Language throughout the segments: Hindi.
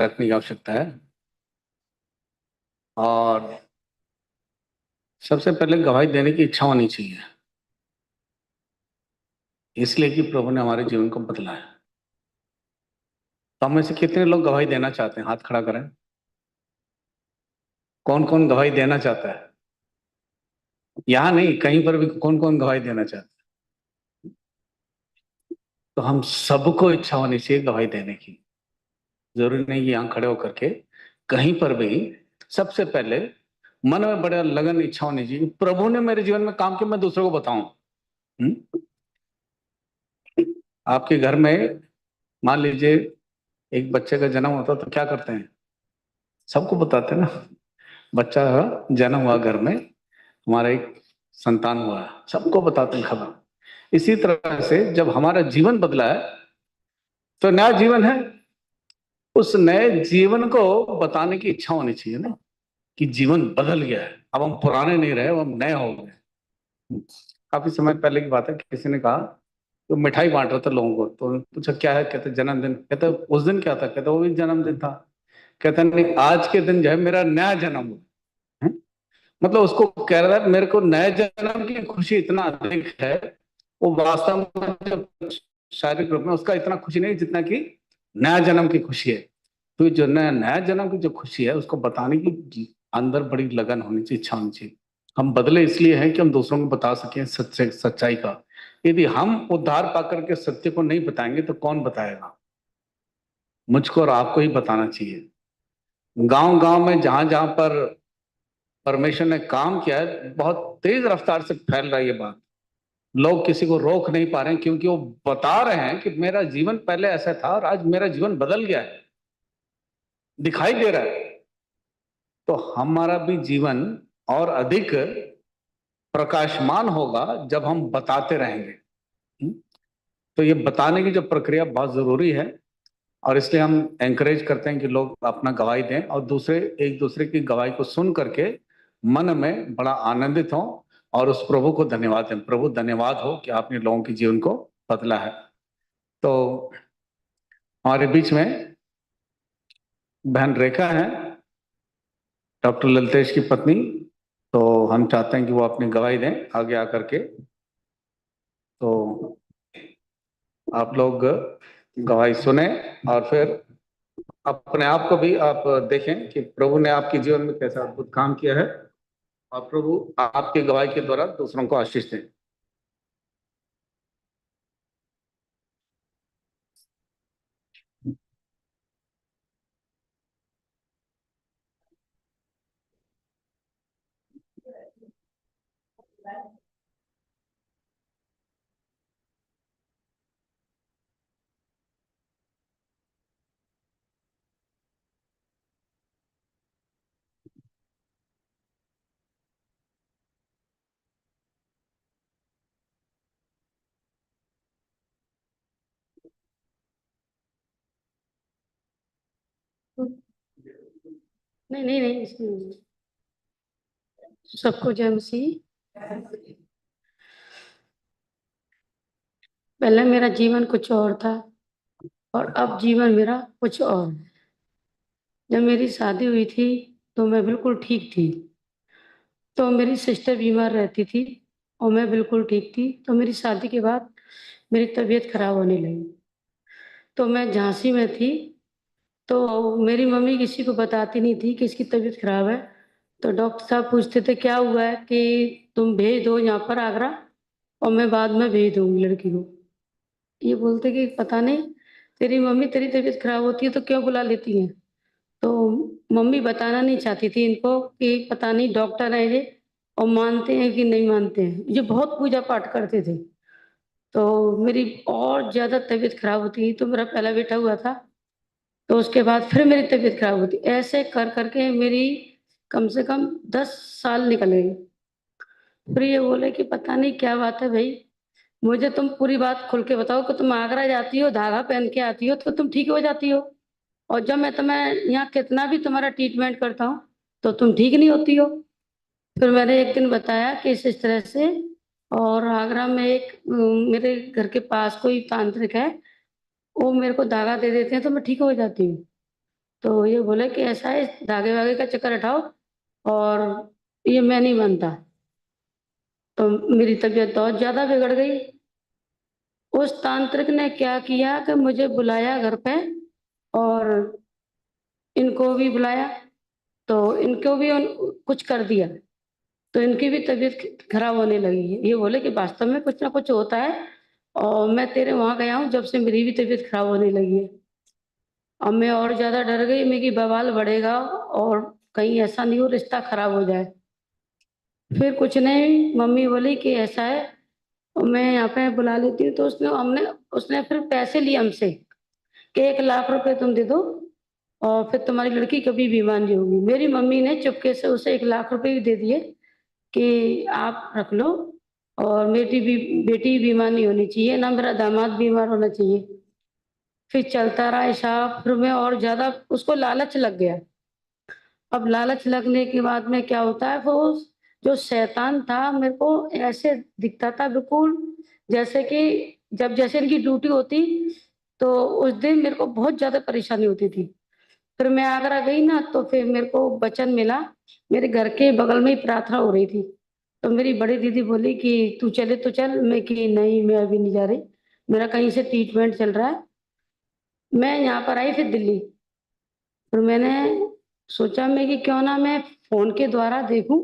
रखने की आवश्यकता है। और सबसे पहले गवाही देने की इच्छा होनी चाहिए, इसलिए कि प्रभु ने हमारे जीवन को बदला है। तो हम में से कितने लोग गवाही देना चाहते हैं? हाथ खड़ा करें। कौन कौन गवाही देना चाहता है? यहाँ नहीं, कहीं पर भी कौन कौन गवाही देना चाहता है? तो हम सबको इच्छा होनी चाहिए गवाही देने की। जरूरी नहीं कि यहाँ खड़े होकर के, कहीं पर भी सबसे पहले मन में बड़ा लगन इच्छा होनी चाहिए, प्रभु ने मेरे जीवन में काम किया, मैं दूसरों को बताऊं। आपके घर में मान लीजिए एक बच्चे का जन्म होता तो क्या करते हैं? सबको बताते हैं ना। बच्चा जन्म हुआ घर में, हमारा एक संतान हुआ, सबको बताते हैं खबर। इसी तरह से जब हमारा जीवन बदला है तो नया जीवन है, उस नए जीवन को बताने की इच्छा होनी चाहिए ना, कि जीवन बदल गया है, अब हम पुराने नहीं रहे, अब हम नए हो गए। काफी समय पहले की बात है, किसी ने कहा तो मिठाई बांट रहा था लोगों को, तो पूछा क्या है, कहते जन्मदिन। कहते उस दिन क्या था? कहते वो भी जन्मदिन था। कहते नहीं, आज के दिन जो है मेरा नया जन्म हुआ है। मतलब उसको कह रहा था मेरे को नए जन्म की खुशी इतना अधिक है, वो वास्तव में जब शारीरिक रूप में उसका इतना खुशी नहीं जितना कि नया जन्म की खुशी है। तो जो नया नया जन्म की जो खुशी है उसको बताने की अंदर बड़ी लगन होनी चाहिए, इच्छा होनी चाहिए। हम बदले इसलिए हैं कि हम दूसरों को बता सकें सच्चाई का। यदि हम उद्धार पाकर के सत्य को नहीं बताएंगे तो कौन बताएगा? मुझको और आपको ही बताना चाहिए। गांव गांव में जहां जहां पर परमेश्वर ने काम किया है, बहुत तेज रफ्तार से फैल रहा है ये बात। लोग किसी को रोक नहीं पा रहे हैं, क्योंकि वो बता रहे हैं कि मेरा जीवन पहले ऐसा था और आज मेरा जीवन बदल गया है, दिखाई दे रहा है। तो हमारा भी जीवन और अधिक प्रकाशमान होगा जब हम बताते रहेंगे। हम्म? तो ये बताने की जो प्रक्रिया बहुत जरूरी है, और इसलिए हम एंकरेज करते हैं कि लोग अपना गवाही दें और दूसरे एक दूसरे की गवाही को सुन करके मन में बड़ा आनंदित हों और उस प्रभु को धन्यवाद दें। प्रभु धन्यवाद हो कि आपने लोगों के जीवन को बदला है। तो हमारे बीच में बहन रेखा है, डॉक्टर ललितेश की पत्नी। तो हम चाहते हैं कि वो अपनी गवाही दें आगे आकर के। तो आप लोग गवाही सुने और फिर अपने आप को भी आप देखें कि प्रभु ने आपके जीवन में कैसा अद्भुत काम किया है, और प्रभु आपकी गवाही के द्वारा दूसरों को आशीष दें। नहीं नहीं नहीं, इसमें नहीं। सबको जय मसीह। पहले मेरा जीवन कुछ और था और अब जीवन मेरा कुछ और है। जब मेरी शादी हुई थी तो मैं बिल्कुल ठीक थी। तो मेरी सिस्टर बीमार रहती थी और मैं बिल्कुल ठीक थी। तो मेरी शादी के बाद मेरी तबीयत खराब होने लगी। तो मैं झांसी में थी, तो मेरी मम्मी किसी को बताती नहीं थी कि इसकी तबीयत खराब है। तो डॉक्टर साहब पूछते थे क्या हुआ है, कि तुम भेज दो यहाँ पर आगरा और मैं बाद में भेज दूंगी लड़की को। ये बोलते कि पता नहीं, तेरी मम्मी तेरी तबीयत खराब होती है तो क्यों बुला लेती हैं। तो मम्मी बताना नहीं चाहती थी इनको कि पता नहीं डॉक्टर है ये, और मानते हैं कि नहीं मानते हैं। ये बहुत पूजा पाठ करते थे। तो मेरी और ज्यादा तबीयत खराब होती, तो मेरा पहला बेटा हुआ था, तो उसके बाद फिर मेरी तबीयत खराब होती, ऐसे कर करके मेरी कम से कम 10 साल निकल गए। फिर ये बोले कि पता नहीं क्या बात है भाई, मुझे तुम पूरी बात खुल के बताओ कि तुम आगरा जाती हो, धागा पहन के आती हो तो तुम ठीक हो जाती हो, और जब मैं तुम्हें यहाँ कितना भी तुम्हारा ट्रीटमेंट करता हूँ तो तुम ठीक नहीं होती हो। फिर मैंने एक दिन बताया कि इस तरह से, और आगरा में एक मेरे घर के पास कोई तांत्रिक है, वो मेरे को धागा दे देते हैं तो मैं ठीक हो जाती हूँ। तो ये बोले कि ऐसा है, धागे वागे का चक्कर हटाओ और ये मैं नहीं मानता। तो मेरी तबीयत बहुत ज्यादा बिगड़ गई। उस तांत्रिक ने क्या किया कि मुझे बुलाया घर पे और इनको भी बुलाया, तो इनको भी कुछ कर दिया, तो इनकी भी तबीयत खराब होने लगी है। ये बोले कि वास्तव में कुछ ना कुछ होता है, और मैं तेरे वहां गया हूँ जब से मेरी भी तबीयत खराब होने लगी है। अब मैं और ज्यादा डर गई, मैं कि बवाल बढ़ेगा और कहीं ऐसा नहीं हो रिश्ता खराब हो जाए। फिर कुछ नहीं, मम्मी बोली कि ऐसा है, और मैं यहाँ पे बुला लेती हूँ। तो उसने फिर पैसे लिए हमसे कि 1 लाख रुपए तुम दे दो और फिर तुम्हारी लड़की कभी बीमार नहीं होगी। मेरी मम्मी ने चुपके से उसे 1 लाख रुपए भी दे दिए कि आप रख लो, और बेटी बीमार नहीं होनी चाहिए, ना मेरा दामाद बीमार होना चाहिए। फिर चलता रहा हिसाब, फिर मैं और ज्यादा उसको लालच लग गया। अब लालच लगने के बाद में क्या होता है, वो जो शैतान था मेरे को ऐसे दिखता था बिल्कुल, जैसे कि जब जैसे इनकी ड्यूटी होती, तो उस दिन मेरे को बहुत ज्यादा परेशानी होती थी। फिर मैं आगरा गई ना, तो फिर मेरे को वचन मिला। मेरे घर के बगल में ही प्रार्थना हो रही थी, तो मेरी बड़ी दीदी बोली कि तू चले तो चल। मैं कि नहीं, मैं अभी नहीं जा रही, मेरा कहीं से ट्रीटमेंट चल रहा है। मैं यहाँ पर आई फिर दिल्ली। फिर मैंने सोचा मैं कि क्यों ना मैं फोन के द्वारा देखूं,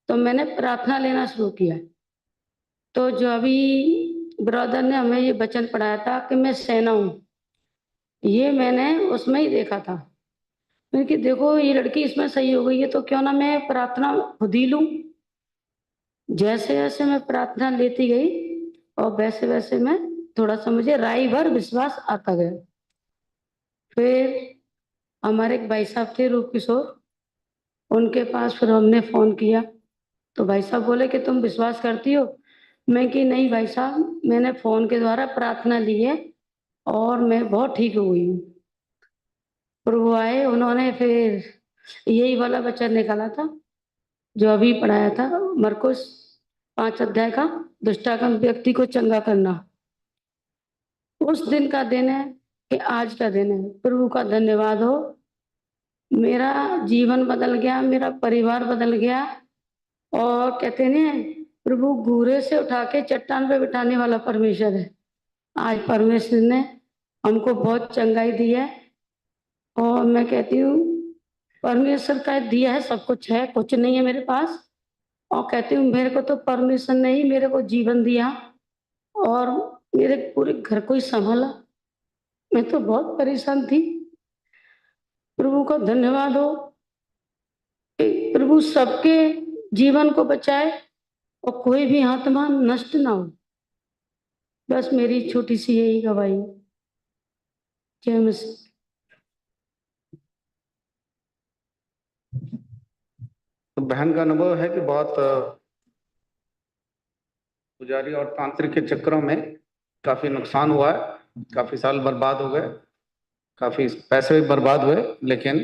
तो मैंने प्रार्थना लेना शुरू किया। तो जो अभी ब्रदर ने हमें ये वचन पढ़ाया था कि मैं सेना हूँ, ये मैंने उसमें ही देखा था। क्योंकि देखो ये लड़की इसमें सही हो गई है, तो क्यों ना मैं प्रार्थना खुद ही लूं। जैसे जैसे मैं प्रार्थना लेती गई और वैसे वैसे मैं थोड़ा सा मुझे राई भर विश्वास आता गया। फिर हमारे एक भाई साहब थे, रूप किशोर, उनके पास फिर हमने फोन किया। तो भाई साहब बोले कि तुम विश्वास करती हो? मैं कि नहीं भाई साहब, मैंने फोन के द्वारा प्रार्थना ली है और मैं बहुत ठीक हो गई हूँ। फिर वो आए, उन्होंने फिर यही वाला वचन निकाला था जो अभी पढ़ाया था, मरकुस 5 अध्याय का, दुष्टागम व्यक्ति को चंगा करना। उस दिन का दिन है कि आज का दिन है। प्रभु का धन्यवाद हो, मेरा जीवन बदल गया, मेरा परिवार बदल गया। और कहते हैं प्रभु घूरे से उठा के चट्टान पे बिठाने वाला परमेश्वर है। आज परमेश्वर ने हमको बहुत चंगाई दी है, और मैं कहती हूँ परमेश्वर का दिया है, सब कुछ है, कुछ नहीं है मेरे पास। और कहती हूँ मेरे को तो परमेश्वर ने ही मेरे को जीवन दिया और मेरे पूरे घर को ही संभाला। मैं तो बहुत परेशान थी। प्रभु का धन्यवाद हो कि प्रभु सबके जीवन को बचाए और कोई भी आत्मा नष्ट ना हो। बस मेरी छोटी सी यही गवाही है। जय मसीह। तो बहन का अनुभव है कि बहुत पुजारी और तांत्रिक के चक्करों में काफी नुकसान हुआ है, काफी साल बर्बाद हो गए, काफी पैसे भी बर्बाद हुए, लेकिन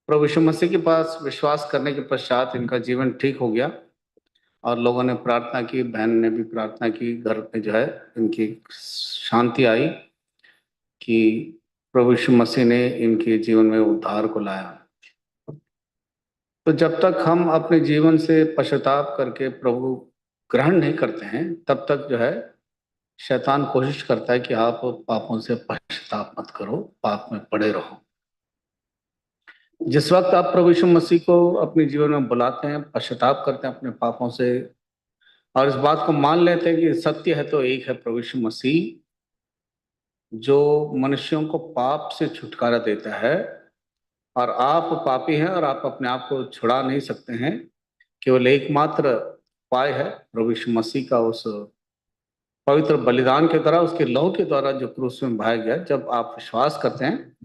प्रभु यीशु मसीह के पास विश्वास करने के पश्चात इनका जीवन ठीक हो गया। और लोगों ने प्रार्थना की, बहन ने भी प्रार्थना की, घर में जो है इनकी शांति आई कि प्रभु यीशु मसीह ने इनके जीवन में उद्धार को लाया। तो जब तक हम अपने जीवन से पश्चाताप करके प्रभु ग्रहण नहीं करते हैं, तब तक जो है शैतान कोशिश करता है कि आप पापों से पश्चाताप मत करो, पाप में पड़े रहो। जिस वक्त आप प्रभु यीशु मसीह को अपने जीवन में बुलाते हैं, पश्चाताप करते हैं अपने पापों से, और इस बात को मान लेते हैं कि सत्य है तो एक है प्रभु यीशु मसीह, जो मनुष्यों को पाप से छुटकारा देता है। और आप पापी हैं और आप अपने आप को छुड़ा नहीं सकते हैं। केवल एकमात्र उपाय है प्रभु यीशु मसीह का उस पवित्र बलिदान के द्वारा, उसके लहू के द्वारा जो क्रूस में बहाया गया। जब आप विश्वास करते हैं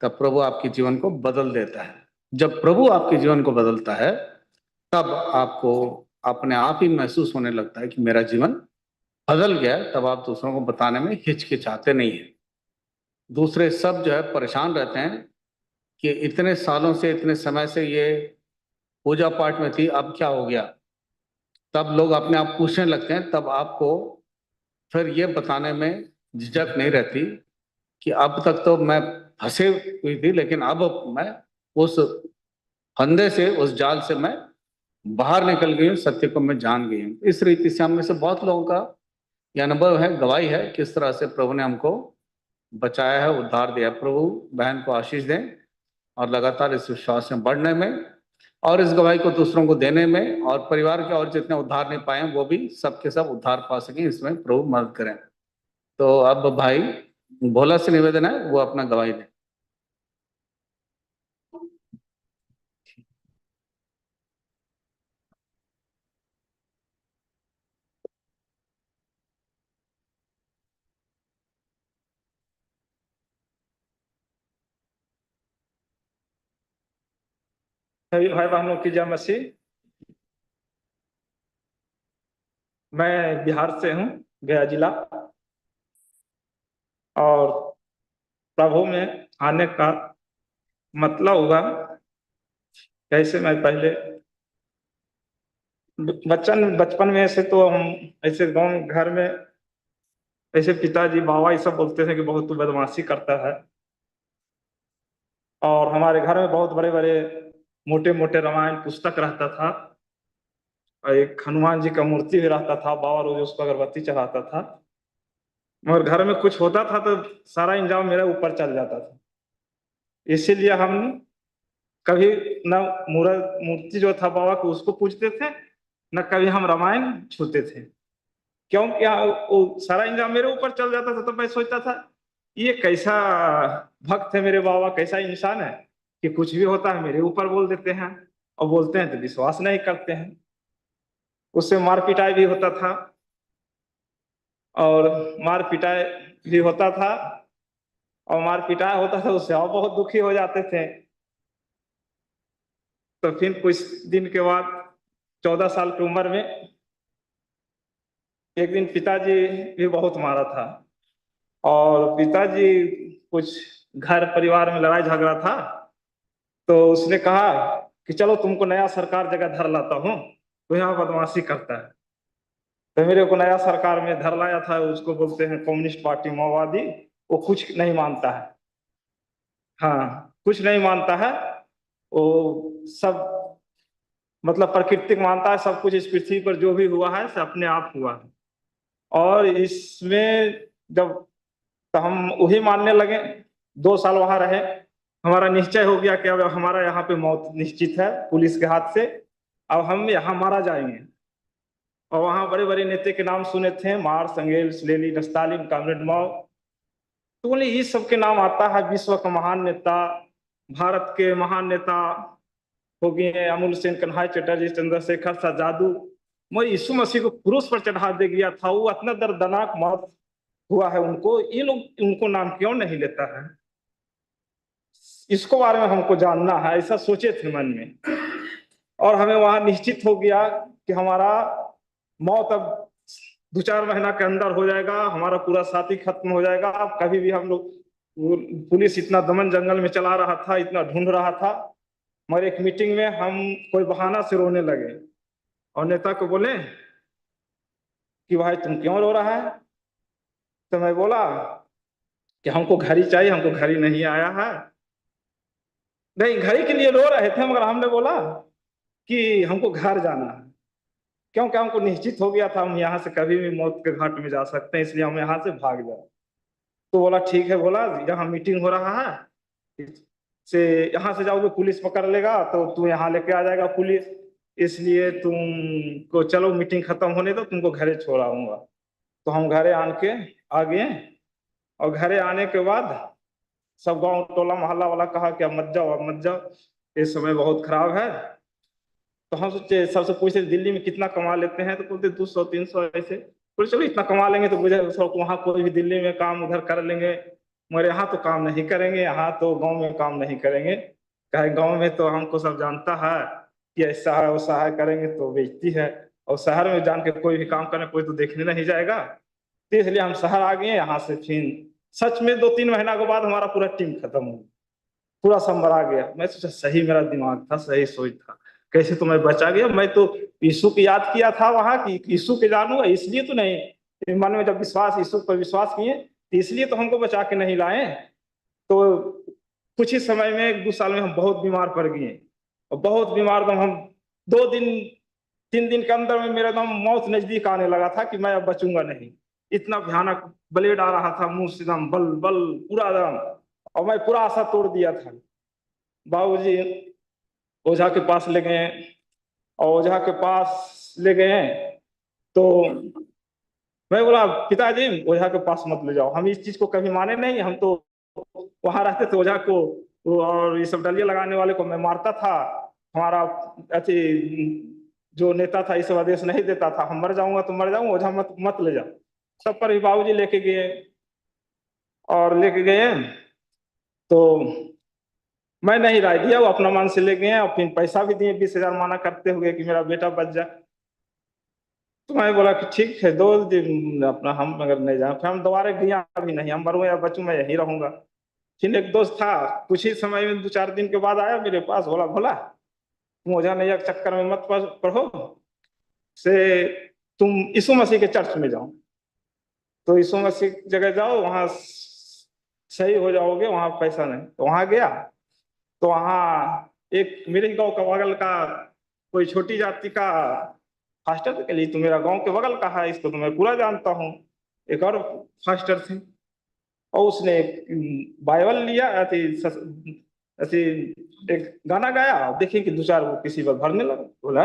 तब प्रभु आपके जीवन को बदल देता है। जब प्रभु आपके जीवन को बदलता है, तब आपको अपने आप ही महसूस होने लगता है कि मेरा जीवन बदल गया है। तब आप दूसरों को बताने में हिचकिचाते नहीं है। दूसरे सब जो है परेशान रहते हैं कि इतने सालों से, इतने समय से ये पूजा पाठ में थी, अब क्या हो गया। तब लोग अपने आप पूछने लगते हैं, तब आपको फिर ये बताने में झिझक नहीं रहती कि अब तक तो मैं फंसे हुई थी, लेकिन अब मैं उस फंदे से, उस जाल से मैं बाहर निकल गई हूँ, सत्य को मैं जान गई हूँ। इस रीति से हम में से बहुत लोगों का यह अनुभव है, गवाही है, किस तरह से प्रभु ने हमको बचाया है, उद्धार दिया। प्रभु बहन को आशीष दें और लगातार इस विश्वास में बढ़ने में और इस गवाही को दूसरों को देने में, और परिवार के और जितने उद्धार नहीं पाए वो भी सबके सब उद्धार पा सकें, इसमें प्रभु मदद करें। तो अब भाई भोला से निवेदन है, वो अपना गवाही दें। सभी भाई बहनों की जय मसीह। मैं बिहार से हूँ, गया जिला, और प्रभु में आने का मतलब हुआ कैसे। मैं पहले बचपन में ऐसे तो हम ऐसे गांव घर में ऐसे पिताजी बाबा ये सब बोलते थे कि बहुत तू बदमाशी करता है, और हमारे घर में बहुत बड़े बड़े मोटे मोटे रामायण पुस्तक रहता था, और एक हनुमान जी का मूर्ति भी रहता था, बाबा रोज उसको अगरबत्ती चढ़ाता था। मगर घर में कुछ होता था तो सारा इंजाम मेरे ऊपर चल जाता था। इसीलिए हम कभी न मूर्ति जो था बाबा को उसको पूजते थे, न कभी हम रामायण छूते थे, क्योंकि वो सारा इंजाम मेरे ऊपर चल जाता था। तो मैं सोचता था ये कैसा भक्त है मेरे बाबा, कैसा इंसान है कि कुछ भी होता है मेरे ऊपर बोल देते हैं, और बोलते हैं तो विश्वास नहीं करते हैं। उससे मार पिटाई भी होता था, और मार पिटाई भी होता था, और मार पिटाई होता था, उससे और बहुत दुखी हो जाते थे। तो फिर कुछ दिन के बाद 14 साल की उम्र में एक दिन पिताजी भी बहुत मारा था, और पिताजी कुछ घर परिवार में लड़ाई झगड़ा था, तो उसने कहा कि चलो तुमको नया सरकार जगह धर लाता हूँ, तो यहाँ बदमाशी करता है। तो मेरे को नया सरकार में धर लाया था, उसको बोलते हैं कम्युनिस्ट पार्टी माओवादी। वो कुछ नहीं मानता है, हाँ कुछ नहीं मानता है, वो सब मतलब प्रकृति मानता है, सब कुछ इस पृथ्वी पर जो भी हुआ है सब अपने आप हुआ है। और इसमें जब तो हम वही मानने लगे, 2 साल वहां रहे, हमारा निश्चय हो गया कि अब हमारा यहाँ पे मौत निश्चित है पुलिस के हाथ से, अब हम यहाँ मारा जाएंगे। और वहां बड़े बड़े नेता के नाम सुने थे, Marx, Engels, Lenin, Stalin, comrade Mao, तो बोले ये सब के नाम आता है। विश्व का महान नेता, भारत के महान नेता हो गए अमूल्य सेन, कन्हैया चटर्जी, चंद्रशेखर सा जादू, मैं यीशु मसीह को क्रूस पर चढ़ा दे गया था, वो इतना दर्दनाक मौत हुआ है उनको, ये लोग उनको नाम क्यों नहीं लेता है, इसको बारे में हमको जानना है, ऐसा सोचे थे मन में। और हमें वहां निश्चित हो गया कि हमारा मौत अब 2-4 महीना के अंदर हो जाएगा, हमारा पूरा साथी खत्म हो जाएगा। अब कभी भी हम लोग, पुलिस इतना दमन जंगल में चला रहा था, इतना ढूंढ रहा था, मगर एक मीटिंग में हम कोई बहाना से रोने लगे, और नेता को बोले कि भाई तुम क्यों रो रहा है। तो मैं बोला कि हमको घड़ी चाहिए, हमको घड़ी नहीं आया है। नहीं, घड़ी के लिए रो रहे थे, मगर हमने बोला कि हमको घर जाना है, क्योंकि हमको निश्चित हो गया था हम यहाँ से कभी भी मौत के घाट में जा सकते हैं, इसलिए हम यहाँ से भाग जाए। तो बोला ठीक है, बोला यहाँ मीटिंग हो रहा है, से यहाँ से जाओगे पुलिस पकड़ लेगा, तो तू यहाँ लेके आ जाएगा पुलिस, इसलिए तुमको चलो मीटिंग खत्म होने दो, तुमको घरे छोड़ आऊंगा। तो हम घरे आन के आ गए, और घरे आने के बाद सब गांव टोला मोहल्ला वाला कहा कि अब मत जाओ, अब मत जाओ, ये समय बहुत खराब है। तो हम सोचे, सबसे पूछे दिल्ली में कितना कमा लेते हैं, तो बोलते 200-300 ऐसे। बोले चलो इतना कमा लेंगे तो मुझे वहाँ कोई भी दिल्ली में काम उधर कर लेंगे, मगर यहाँ तो काम नहीं करेंगे, यहाँ तो गांव में काम नहीं करेंगे, कहे गांव में तो हमको सब जानता है कि ऐसा है वैसा है, करेंगे तो बेइज्जती है, और शहर में जान के कोई भी काम करने कोई तो देखने नहीं जाएगा। तो इसलिए हम शहर आ गए। यहाँ से फिर सच में 2-3 महीना के बाद हमारा पूरा टीम खत्म हो, पूरा संभर आ गया। मैं सोचा सही मेरा दिमाग था, सही सोच था, कैसे तो मैं बचा गया। मैं तो यीशु की याद किया था वहां की, यीशु के जानू, इसलिए तो नहीं, मन में जब विश्वास, यीशु पर विश्वास किए, तो इसलिए तो हमको बचा के नहीं लाए। तो कुछ ही समय में 1-2 साल में हम बहुत बीमार पड़ गए, और बहुत बीमार दम हम 2 दिन 3 दिन के अंदर में मेरा दम मौत नजदीक आने लगा था कि मैं अब बचूंगा नहीं। इतना भयानक ब्लेड आ रहा था मुंह से, दम बल बल पूरा दम, और मैं पूरा आशा तोड़ दिया था। बाबूजी ओझा के पास ले गए, और ओझा के पास ले गए तो मैं बोला पिताजी ओझा के पास मत ले जाओ, हम इस चीज को कभी माने नहीं, हम तो वहां रहते थे ओझा को और ये सब डलिया लगाने वाले को मैं मारता था, हमारा अति जो नेता था इस आदेश नहीं देता था, हम मर जाऊंगा तो मर जाऊंगा, ओझा मत मत ले जाओ। सब पर भी बाबूजी लेके गए, और लेके गए तो मैं नहीं राय दिया, वो अपना मन से ले गए, और फिर पैसा भी दिए 20,000 माना करते हुए कि मेरा बेटा बच जाए। तो मैं बोला कि ठीक है 2 दिन अपना, हम अगर नहीं जाए फिर हम दोबारा गया भी नहीं, हम मरूं या बचूं मैं यहीं रहूंगा। फिर एक दोस्त था कुछ ही समय में 2-4 दिन के बाद आया मेरे पास, बोला भोला तुम ओझा नैया के चक्कर में मत पढ़ो, से तुम यीशु मसीह के चर्च में जाओ, तो यीशु मसीह की जगह जाओ, वहां सही हो जाओगे, वहां पैसा नहीं। तो वहां गया तो वहां एक मेरे गांव का बगल का कोई छोटी जाति का फास्टर के लिए, तो मेरा गांव के बगल का है, इसको तो मैं पूरा जानता हूँ, एक और फास्टर थे, और उसने बाइबल लिया, ऐसे एक गाना गाया, देखे कि 2-4 वो किसी पर भरने लगा। बोला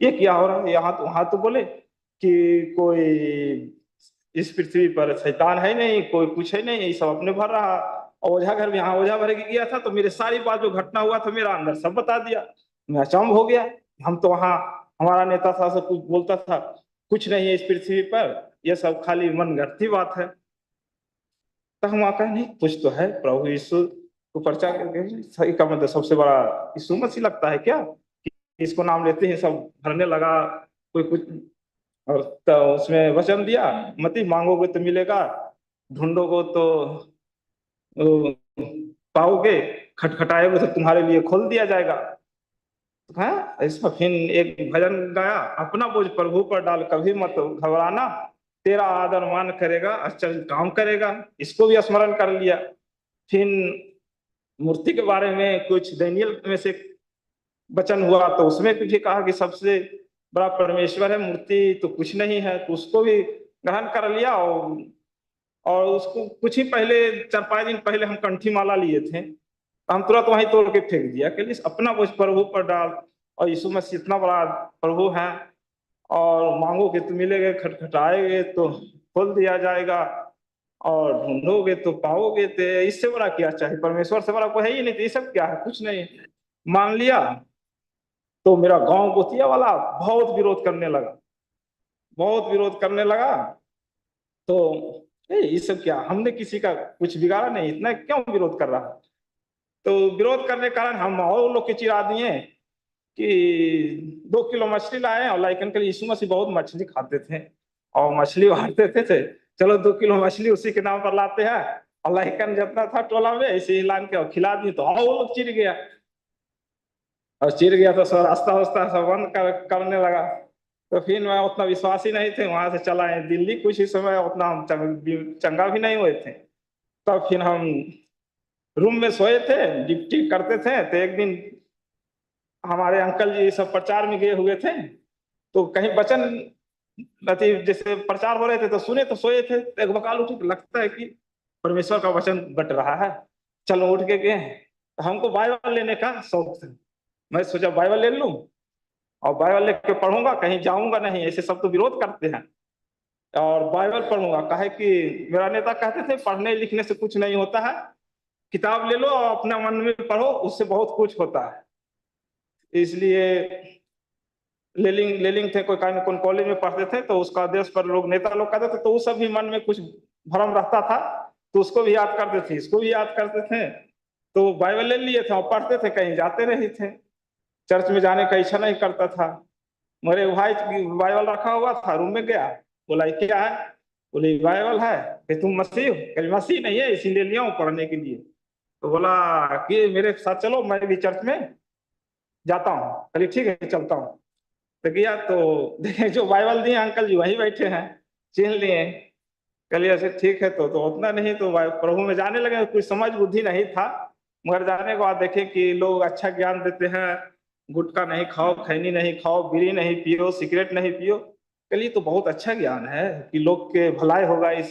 ये क्या हो रहा है यहाँ, तो वहां तो बोले कि कोई इस पृथ्वी पर शैतान है नहीं, कोई कुछ है नहीं, ये सब अपने भर रहा। और ओझा घर में, यहाँ ओझा भर के गया था तो मेरे सारी बात जो घटना हुआ था मेरा अंदर सब बता दिया। मैं अचंभ हो गया, हम तो वहाँ हमारा नेता था सब कुछ बोलता था, कुछ नहीं है इस पृथ्वी पर, ये सब खाली मनगढ़ंत बात है। तो हम आकर नहीं कुछ तो है, प्रभु यीशु को पर्चा सही का मतलब सबसे बड़ा यीशु मसीह लगता है क्या, इसको नाम लेते हैं सब भरने लगा कोई कुछ। और तो उसमें वचन दिया, मत मांगोगे तो मिलेगा, ढूंढोगे तो पाओगे, खटखटाओगे तो तुम्हारे लिए खोल दिया जाएगा। तो है ऐसा। फिर एक भजन गाया, अपना बोझ प्रभु पर डाल कभी मत घबराना, तेरा आदर मान करेगा आश्चर्य काम करेगा, इसको भी स्मरण कर लिया। फिर मूर्ति के बारे में कुछ दानियेल में से वचन हुआ तो उसमें भी कहा कि सबसे बड़ा परमेश्वर है, मूर्ति तो कुछ नहीं है, तो उसको भी ग्रहण कर लिया। और उसको कुछ ही पहले 4-5 दिन पहले हम कंठी माला लिए थे, तो हम तुरंत वहीं तोड़ के फेंक दिया कि अपना बोझ प्रभु पर डाल, और यीशु मसीह इतना बड़ा प्रभु है, और मांगोगे तो मिलेगा, खटखटाएगे तो खोल दिया जाएगा, और ढूंढोगे तो पाओगे। तो इससे बड़ा क्या चाहिए, परमेश्वर से बड़ा कोई है ही नहीं, तो ये सब क्या है, कुछ नहीं। मान लिया तो मेरा गांव गोतिया वाला बहुत विरोध करने लगा, बहुत विरोध करने लगा। तो ये सब क्या, हमने किसी का कुछ बिगाड़ा नहीं, इतना क्यों विरोध कर रहा है। तो विरोध करने के कारण हम और लोग के चिरा दिए कि 2 किलो मछली लाए, और लाइकन के लिए यीशु मसीह बहुत मछली खाते थे और मछली मारते थे, चलो 2 किलो मछली उसी के नाम पर लाते हैं, और लाइकन जितना था टोला में ऐसे ही लान के खिला दिए, तो और लोग चिर गया, और चिर गया तो सब रास्ता वास्ता सब बंद करने लगा। तो फिर मैं उतना विश्वासी नहीं थे, वहां से चला आए दिल्ली, कुछ ही समय उतना हम चंगा भी नहीं हुए थे। तब फिर हम रूम में सोए थे, ड्यूटी करते थे, तो एक दिन हमारे अंकल जी सब प्रचार में गए हुए थे, तो कहीं वचन जैसे प्रचार हो रहे थे तो सुने, तो सोए थे, तो एक बकाल उठे, लगता है कि परमेश्वर का वचन बट रहा है, चलो उठ के गए। तो हमको बाइबल लेने का शौक था, मैं सोचा बाइबल ले लूं और बाइबल लेके पढ़ूंगा, कहीं जाऊंगा नहीं, ऐसे सब तो विरोध करते हैं, और बाइबल पढ़ूंगा। कहे कि मेरा नेता कहते थे पढ़ने लिखने से कुछ नहीं होता है, किताब ले लो और अपना मन में पढ़ो, उससे बहुत कुछ होता है। इसलिए लेलिंग थे, कोई कौन कॉलेज में पढ़ते थे, तो उसका आदेश पर लोग नेता लोग कहते थे, तो उस सब भी मन में कुछ भ्रम रहता था, तो उसको भी याद करते थे, इसको भी याद करते थे। तो बाइबल ले लिए थे और पढ़ते थे, कहीं जाते नहीं थे, चर्च में जाने का इच्छा नहीं करता था। मेरे भाई बाइबल रखा हुआ था, रूम में गया, बोला क्या है, बोले बाइबल है, कि तुम मसीह हो, मसीह नहीं है इसीलिए लिया हूँ पढ़ने के लिए। तो बोला कि मेरे साथ चलो, मैं भी चर्च में जाता हूँ। चलिए ठीक है चलता हूँ। तो गया तो देखे जो बाइबल दिए अंकल जी वहीं बैठे हैं, चिन्ह लिए। कलिए ऐसे ठीक है, तो उतना नहीं, तो प्रभु में जाने लगे, कुछ समझ बुद्धि नहीं था, मगर जाने के बाद देखे कि लोग अच्छा ज्ञान देते हैं, गुटखा नहीं खाओ, खैनी नहीं खाओ, बीड़ी नहीं पियो, सिगरेट नहीं पियो। चलिए तो बहुत अच्छा ज्ञान है कि लोग के भलाई होगा इस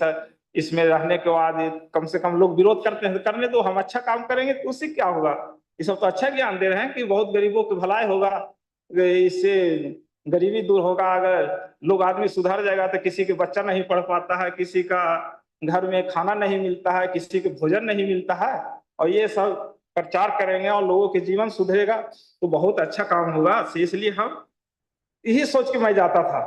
इसमें रहने के बाद। कम से कम लोग विरोध करते हैं तो करने दो, हम अच्छा काम करेंगे तो उससे क्या होगा। ये सब तो अच्छा ज्ञान दे रहे हैं कि बहुत गरीबों की भलाई होगा, इससे गरीबी दूर होगा। अगर लोग आदमी सुधर जाएगा तो किसी के बच्चा नहीं पढ़ पाता है, किसी का घर में खाना नहीं मिलता है, किसी को भोजन नहीं मिलता है, और ये सब प्रचार करेंगे और लोगों के जीवन सुधरेगा तो बहुत अच्छा काम होगा। इसलिए हम यही सोच के मैं जाता था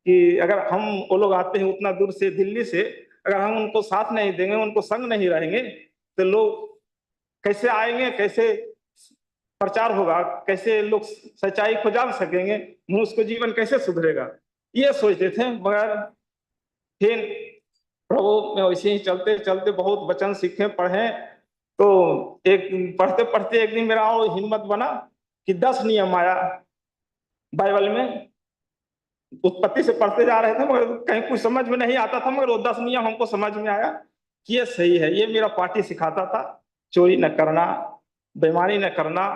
कि अगर हम वो लोग आते हैं उतना दूर से दिल्ली से, अगर हम उनको साथ नहीं देंगे, उनको संग नहीं रहेंगे, तो लोग कैसे आएंगे, कैसे प्रचार होगा, कैसे लोग सच्चाई को जान सकेंगे, मनुष्य को जीवन कैसे सुधरेगा, ये सोचते थे। मगर फिर प्रभु में वैसे ही चलते चलते बहुत वचन सीखे, पढ़े। तो एक पढ़ते पढ़ते एक दिन मेरा और हिम्मत बना कि 10 नियम आया बाइबल में। उत्पत्ति से पढ़ते जा रहे थे मगर कहीं कुछ समझ में नहीं आता था, मगर वो 10 नियम हमको समझ में आया कि ये सही है। ये मेरा पार्टी सिखाता था, चोरी न करना, बेईमानी न करना,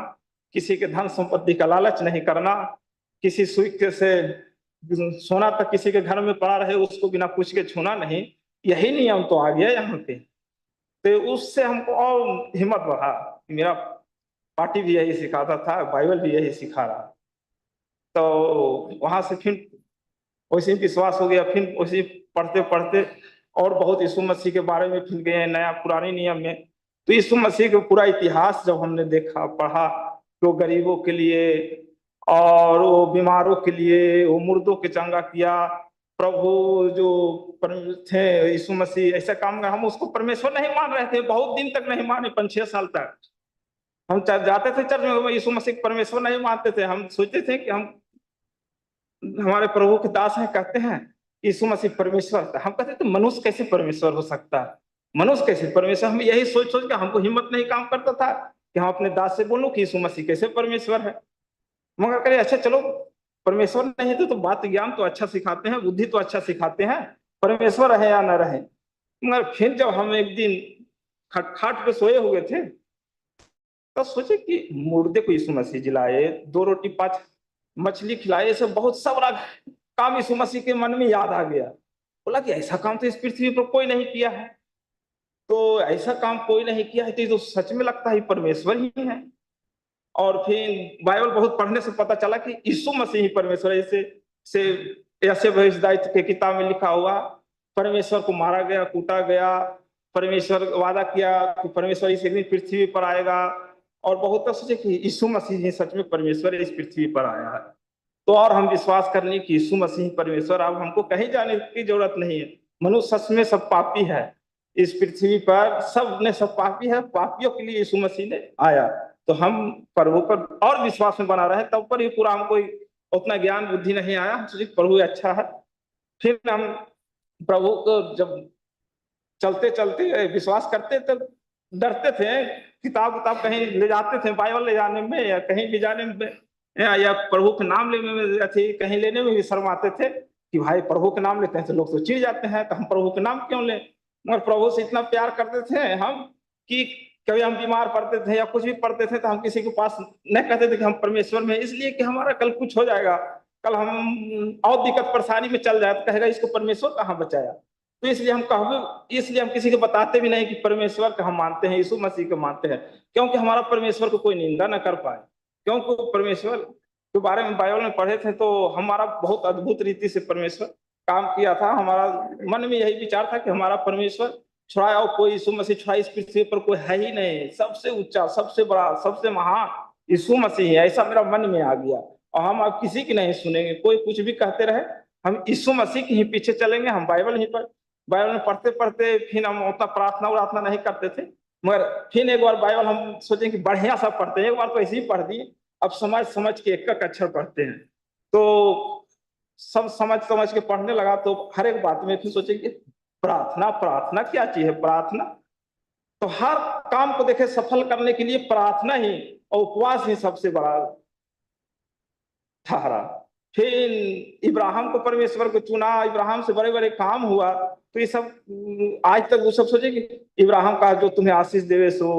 किसी के धन संपत्ति का लालच नहीं करना, किसी सुई के से सोना तक किसी के घर में पड़ा रहे उसको बिना पूछ के छूना नहीं। यही नियम तो आ गया यहाँ पे। तो उससे हमको और हिम्मत बढ़ा कि मेरा पार्टी भी यही सिखाता था, बाइबल भी यही सिखा रहा। तो वहां से फिर वैसे ही विश्वास हो गया। फिर वैसे पढ़ते पढ़ते और बहुत यीशु मसीह के बारे में फिर गए नया पुराने नियम में। तो यीशु मसीह का पूरा इतिहास जब हमने देखा, पढ़ा, तो गरीबों के लिए और वो बीमारों के लिए, वो मुर्दों के चंगा किया। प्रभु जो थे यीशु मसीह, ऐसा काम हम उसको परमेश्वर नहीं मान रहे थे, बहुत दिन तक नहीं माने, 5-6 साल तक हम जाते थे चर्च में, यीशु मसीह परमेश्वर नहीं मानते थे। हम सोचते थे कि हम हमारे प्रभु के दास हैं, कहते हैं यीशु मसीह परमेश्वर था। हम कहते थे मनुष्य कैसे परमेश्वर हो सकता है, मनुष्य कैसे परमेश्वर। हम यही सोच सोच के हमको हिम्मत नहीं काम करता था कि हम अपने दास से बोलूं कि यीशु मसीह कैसे परमेश्वर है। मगर कहे अच्छा चलो परमेश्वर नहीं थे तो बात ज्ञान तो अच्छा सिखाते हैं, बुद्धि तो अच्छा सिखाते हैं, परमेश्वर रहे या न रहे। मगर फिर जब हम एक दिन खाट पे सोए हुए थे तो सोचे कि मुर्दे को यीशु मसीह जिलाए, 2 रोटी 5 मछली खिलाए, से बहुत सा बड़ा काम यीशु मसीह के मन में याद आ गया। बोला कि ऐसा काम तो इस पृथ्वी पर कोई नहीं किया है, तो ऐसा काम कोई नहीं किया है तो ये तो सच में लगता है परमेश्वर ही है। और फिर बाइबल बहुत पढ़ने से पता चला कि यीशु मसीह ही परमेश्वर है। से ऐसे भविष्यदायित्व के किताब में लिखा हुआ, परमेश्वर को मारा गया, कूटा गया, परमेश्वर वादा किया कि परमेश्वर इस एक दिन पृथ्वी पर आएगा। और बहुत तो सोचे कि यीशु मसीह ही सच में परमेश्वर इस पृथ्वी पर आया है। तो और हम विश्वास कर लिए कि यीशु मसीह परमेश्वर, अब हमको कहीं जाने की जरूरत नहीं है। मनुष्य सच में सब पापी है, इस पृथ्वी पर सब ने सब पापी है, पापियों के लिए यीशु मसीह ने आया। तो हम प्रभु पर और विश्वास में बना रहे, तब पर ही पूरा हमको उतना ज्ञान बुद्धि नहीं आया। हम सोचे प्रभु अच्छा है। फिर हम प्रभु को जब चलते चलते विश्वास करते तो डरते थे, किताब उताब कहीं ले जाते थे, बाइबल ले जाने में या कहीं भी जाने में, या प्रभु के नाम लेने में थी कहीं लेने में भी शर्माते थे कि भाई प्रभु के नाम लेते हैं तो लोग तो चिढ़ जाते हैं, तो हम प्रभु के नाम क्यों लें। मगर प्रभु से इतना प्यार करते थे हम कि कभी हम बीमार पड़ते थे या कुछ भी पड़ते थे तो हम किसी के पास नहीं कहते थे कि हम परमेश्वर में, इसलिए कि हमारा कल कुछ हो जाएगा, कल हम और दिक्कत परेशानी में चल जाए तो कहेगा इसको परमेश्वर कहाँ बचाया। तो इसलिए हम कभी, इसलिए हम किसी को बताते भी नहीं कि परमेश्वर का हम मानते हैं, यीशु मसीह को मानते हैं, क्योंकि हमारा परमेश्वर को कोई निंदा न कर पाए। क्योंकि परमेश्वर के बारे में बाइबल में पढ़े थे तो हमारा बहुत अद्भुत रीति से परमेश्वर काम किया था। हमारा मन में यही विचार था कि हमारा परमेश्वर छुड़ाया और कोई यीशु मसीह छुड़ा इस पृथ्वी पर कोई है ही नहीं, सबसे ऊंचा, सबसे बड़ा, सबसे महान यीशु मसीह है, ऐसा मेरा मन में आ गया। और हम अब किसी की नहीं सुनेंगे, कोई कुछ भी कहते रहे, हम यीशु मसीह के ही पीछे चलेंगे। हम बाइबल ही पर बाइबल में पढ़ते पढ़ते फिर हम उतना प्रार्थना उरार्थना नहीं करते थे, मगर फिर एक बार बाइबल हम सोचे कि बढ़िया सा पढ़ते हैं, एक बार तो ऐसे ही पढ़ दिए, अब समझ समझ के एक एक अक्षर पढ़ते हैं। तो सब समझ समझ के पढ़ने लगा तो हर एक बात में फिर सोचे कि प्रार्थना, प्रार्थना क्या चीज है प्रार्थना। तो हर काम को देखे सफल करने के लिए प्रार्थना ही और उपवास ही सबसे बड़ा ठहरा। फिर इब्राहिम को परमेश्वर को चुना, इब्राहिम से बड़े बड़े काम हुआ। तो ये सब आज तक वो सब सोचे कि इब्राहिम का जो तुम्हें आशीष देवे सो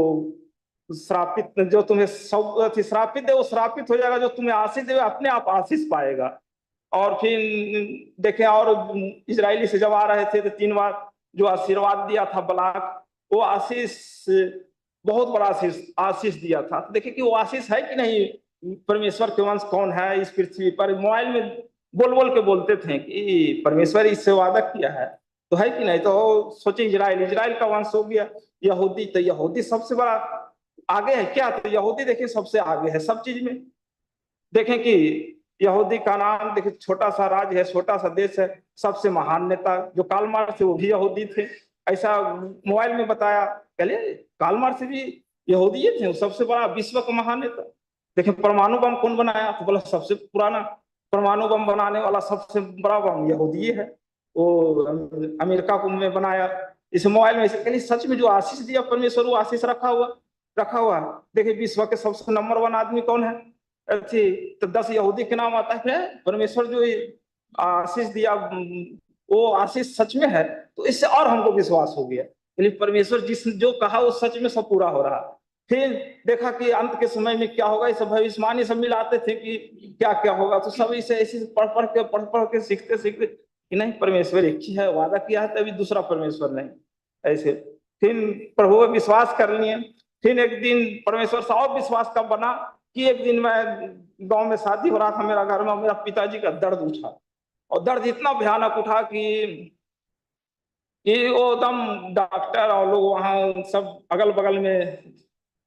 श्रापित जो तुम्हें सब श्रापित है वो श्रापित हो जाएगा, जो तुम्हें आशीष दे अपने आप आशीष पाएगा। और फिर देखें, और इजरायली से जब आ रहे थे तो 3 बार जो आशीर्वाद दिया था बलाक, वो आशीष बहुत बड़ा आशीष आशीष दिया था। तो देखिए कि वो आशीष है कि नहीं, परमेश्वर के वंश कौन है इस पृथ्वी पर। मोबाइल में बोल बोल के बोलते थे कि परमेश्वर इससे वादा किया है, तो है कि नहीं। तो सोचे इजराइल का वंश हो गया। यहूदी, तो यहूदी सबसे बड़ा आगे है क्या, तो यहूदी देखिए सबसे आगे है सब चीज में। देखें कि यहूदी का नाम देखिए, छोटा सा राज्य है, छोटा सा देश है, सबसे महान नेता जो कार्ल मार्क्स थे वो भी यहूदी थे, ऐसा मोबाइल में बताया। पहले कार्ल मार्क्स भी यहूदी थे, वो सबसे बड़ा विश्व का महान नेता। देखिए परमाणु बम कौन बनाया, तो बोला सबसे पुराना परमाणु बम बनाने वाला सबसे बड़ा बम यहूदी है, वो अमेरिका को में बनाया। इस मोबाइल में ऐसे सच में जो आशीष दिया परमेश्वर, वो आशीष रखा हुआ। देखिए विश्व के सबसे नंबर 1 आदमी कौन है, अच्छी तो 10 यहूदी के नाम आता है। परमेश्वर जो आशीष दिया वो आशीष सच में है, तो इससे और हमको विश्वास हो गया, लेकिन परमेश्वर जिस जो कहा वो सच में सब पूरा हो रहा। फिर देखा कि अंत के समय में क्या होगा, इसे भविष्यवाणी सब मिलाते थे कि क्या क्या होगा, तो सब इसे ऐसे पढ़ के सीखते कि नहीं परमेश्वर एक ही है, वादा किया है, तभी दूसरा परमेश्वर नहीं ऐसे। फिर प्रभु में विश्वास कर लिए। फिर एक दिन परमेश्वर से और विश्वास कब बना कि एक दिन मैं गांव में शादी हो रहा था, मेरा घर में मेरा पिताजी का दर्द उठा, और दर्द इतना भयानक उठा कि वो एकदम डॉक्टर और लोग वहां सब अगल बगल में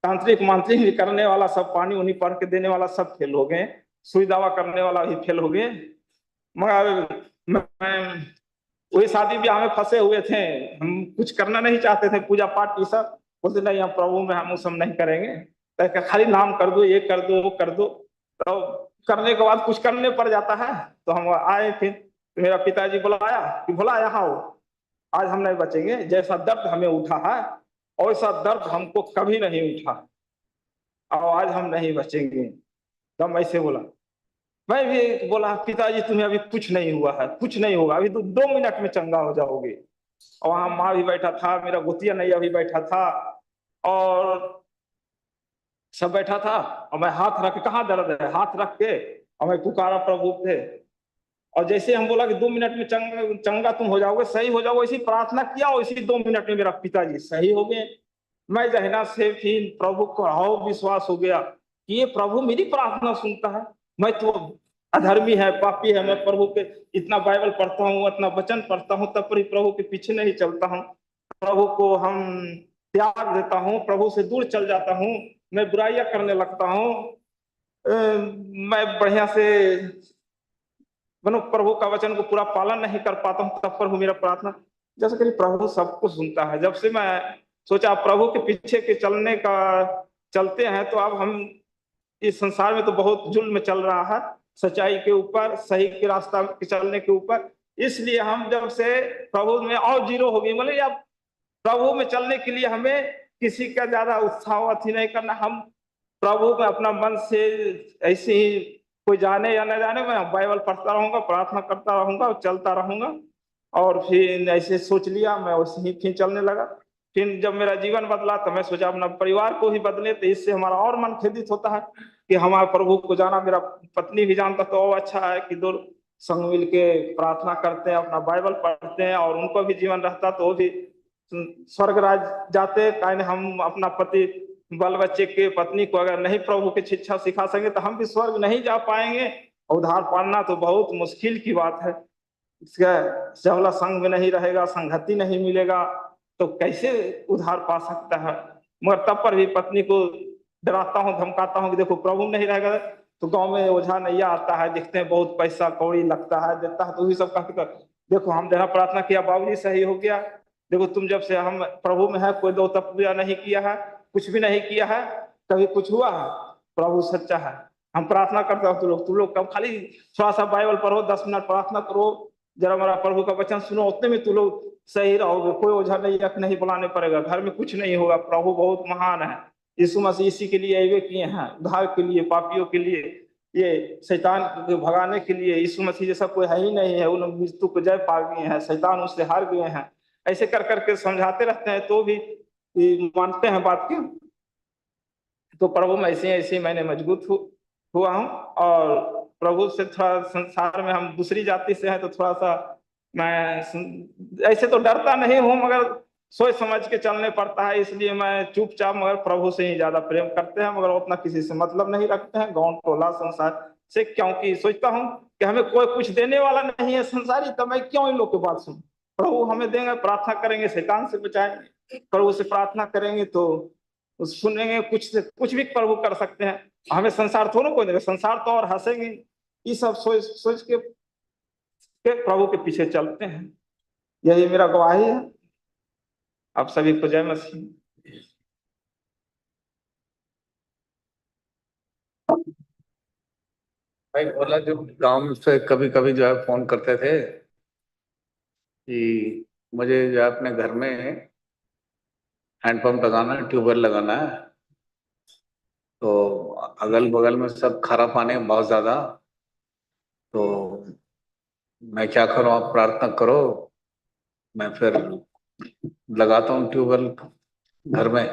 तांत्रिक मांत्रिक भी करने वाला सब, पानी उनी पढ़ के देने वाला सब फेल हो गए, सुई दवा करने वाला भी फेल हो गए। मगर मैं वही शादी ब्याह में फंसे हुए थे, हम कुछ करना नहीं चाहते थे, पूजा पाठ ये सब बोलते नहीं हम प्रभु में हम सब नहीं करेंगे, तो खाली नाम कर दो, ये कर दो वो कर दो। तो करने के बाद कुछ करने पड़ जाता है। तो हम आए, फिर मेरा पिताजी बुलाया कि भोला यहाँ हो, आज हम नहीं बचेंगे, जैसा दर्द हमें उठा है वैसा दर्द हमको कभी नहीं उठा, और आज हम नहीं बचेंगे। दम ऐसे बोला। मैं भी बोला पिताजी तुम्हें अभी कुछ नहीं हुआ है, कुछ नहीं होगा, अभी तो 2 मिनट में चंगा हो जाओगे। और वहां माँ भी बैठा था, मेरा गोतिया नैया भी बैठा था, और सब बैठा था। और मैं हाथ रख, कहाँ दर्द है, हाथ रख के और मैं पुकारा प्रभु पे। और जैसे हम बोला कि 2 मिनट में चंगा तुम हो जाओगे, सही हो जाओगे, इसी प्रार्थना किया और इसी 2 मिनट में मेरा पिताजी सही हो गए। मैं जहना से फिर प्रभु को और विश्वास हो गया कि ये प्रभु मेरी प्रार्थना सुनता है। मैं तो अधर्मी है, पापी है, मैं प्रभु के इतना बाइबल पढ़ता हूँ, इतना वचन पढ़ता हूँ, तब पर प्रभु के पीछे नहीं चलता हूँ, प्रभु को हम त्याग देता हूँ, प्रभु से दूर चल जाता हूँ, मैं बुराइयां करने लगता हूँ, मैं बढ़िया से मनो प्रभु का वचन को पूरा पालन नहीं कर पाता हूँ, तब पर मेरा प्रार्थना। जैसे कि प्रभु सबको सुनता है। जब से मैं सोचा प्रभु के पीछे के चलते हैं, तो अब हम इस संसार में तो बहुत जुल्म चल रहा है, सच्चाई के ऊपर, सही के रास्ता के चलने के ऊपर। इसलिए हम जब से प्रभु में और जीरो हो गए, मतलब अब प्रभु में चलने के लिए हमें किसी का ज्यादा उत्साह अथी नहीं करना, हम प्रभु में अपना मन से ऐसे ही, कोई जाने या न जाने, मैं बाइबल पढ़ता रहूंगा, प्रार्थना करता रहूंगा और चलता रहूंगा। और फिर ऐसे सोच लिया, मैं वैसे ही फिर चलने लगा। फिर जब मेरा जीवन बदला तो मैं सोचा अपना परिवार को ही बदले, तो इससे हमारा और मन खेदित होता है कि हमारे प्रभु को जाना। मेरा पत्नी भी जानता तो और अच्छा है कि 2 संग मिल के प्रार्थना करते हैं, अपना बाइबल पढ़ते हैं, और उनको भी जीवन रहता तो वो भी स्वर्ग राज जाते। कारण हम अपना पति बाल बच्चे के पत्नी को अगर नहीं प्रभु की शिक्षा सिखा सके तो हम भी स्वर्ग नहीं जा पाएंगे। उद्धार पाना तो बहुत मुश्किल की बात है। इसका जबला संग में नहीं रहेगा, संगति नहीं मिलेगा, तो कैसे उद्धार पा सकता है। मगर तब पर भी पत्नी को डराता हूँ, धमकाता हूँ कि देखो प्रभु नहीं रहेगा तो गांव में ओझा नैया आता है, दिखते हैं बहुत पैसा कौड़ी लगता है, देता है, तो वही सब कहते देखो हम जहाँ प्रार्थना किया बाबूजी सही हो गया, देखो तुम जब से हम प्रभु में है, कोई देवता पूजा नहीं किया है, कुछ भी नहीं किया है, कभी कुछ हुआ है, प्रभु सच्चा है। हम प्रार्थना करते हो तुम लोग कब खाली थोड़ा सा बाइबल पढ़ो, 10 मिनट प्रार्थना करो, जरा मेरा प्रभु का वचन सुनो, उतने में तुम लोग सही रहोगे, कोई ओझा नहीं बुलाने पड़ेगा, घर में कुछ नहीं होगा, प्रभु बहुत महान है। यीशु मसीह इसी के लिए आए किए हैं, उद्धार के लिए, पापियों के लिए, ये शैतान को भगाने के लिए। यीशु मसीह जैसा कोई है ही नहीं है, उन मृत्यु को जय पा गए हैं, शैतान उससे हार गए हैं। ऐसे कर करके समझाते रहते हैं तो भी मानते हैं बात की। तो प्रभु में ऐसे ऐसे मैंने मजबूत हुआ हूँ। और प्रभु से थोड़ा, संसार में हम दूसरी जाति से हैं तो थोड़ा सा मैं ऐसे तो डरता नहीं हूँ, मगर सोच समझ के चलने पड़ता है, इसलिए मैं चुपचाप, मगर प्रभु से ही ज्यादा प्रेम करते हैं, मगर उतना किसी से मतलब नहीं रखते हैं, गाँव टोला संसार से, क्योंकि सोचता हूँ कि हमें कोई कुछ देने वाला नहीं है संसारी, तो मैं क्यों इन लोग की बात सुनूं। प्रभु हमें देंगे, प्रार्थना करेंगे शैतान से बचाएंगे, प्रभु से प्रार्थना करेंगे तो सुनेंगे, कुछ से कुछ भी प्रभु कर सकते हैं। हमें संसार थोड़ा कोई देगा, संसार तो और हंसेंगे। ये सब सोच सोच के प्रभु के पीछे चलते हैं। यही मेरा गवाही है। आप सभी को जय मसीह। भाई बोला जो गांव से कभी कभी जो है फोन करते थे कि मुझे जो है अपने घर में हैंडपंप लगाना है, ट्यूबवेल लगाना है, तो अगल बगल में सब खारा पानी है बहुत ज्यादा, तो मैं क्या करूं, आप प्रार्थना करो, मैं फिर लगाता हूँ ट्यूबवेल घर में।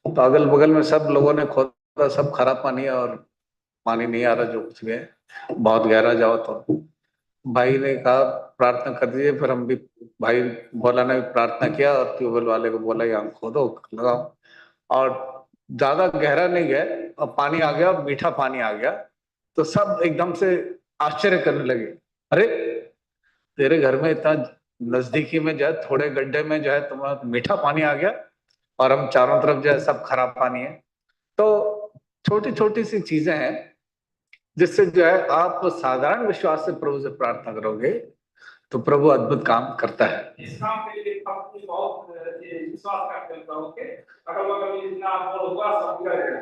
तो अगल बगल में सब लोगों ने खोदा, सब खराब पानी है और पानी नहीं आ रहा, जो कुछ भी है बहुत गहरा जाओ तो। भाई ने कहा प्रार्थना कर दीजिए, फिर हम भी, भाई भोला ने भी प्रार्थना किया और ट्यूबवेल वाले को बोला यहाँ खोदो लगाओ, और ज्यादा गहरा नहीं गए और पानी आ गया, मीठा पानी आ गया। तो सब एकदम से आश्चर्य करने लगे, अरे तेरे घर में इतना नजदीकी में जो है थोड़े गड्ढे में जो है तुम्हारा मीठा पानी आ गया, और हम चारों तरफ जो है सब खराब पानी है। तो छोटी छोटी सी चीजें हैं जिससे जो है आप साधारण विश्वास से प्रभु से प्रार्थना करोगे तो प्रभु अद्भुत काम करता है। इस काम के लिए हम बहुत विश्वास करते हैं प्रभु के। अगर कभी इतना बोल हुआ सब करेगा।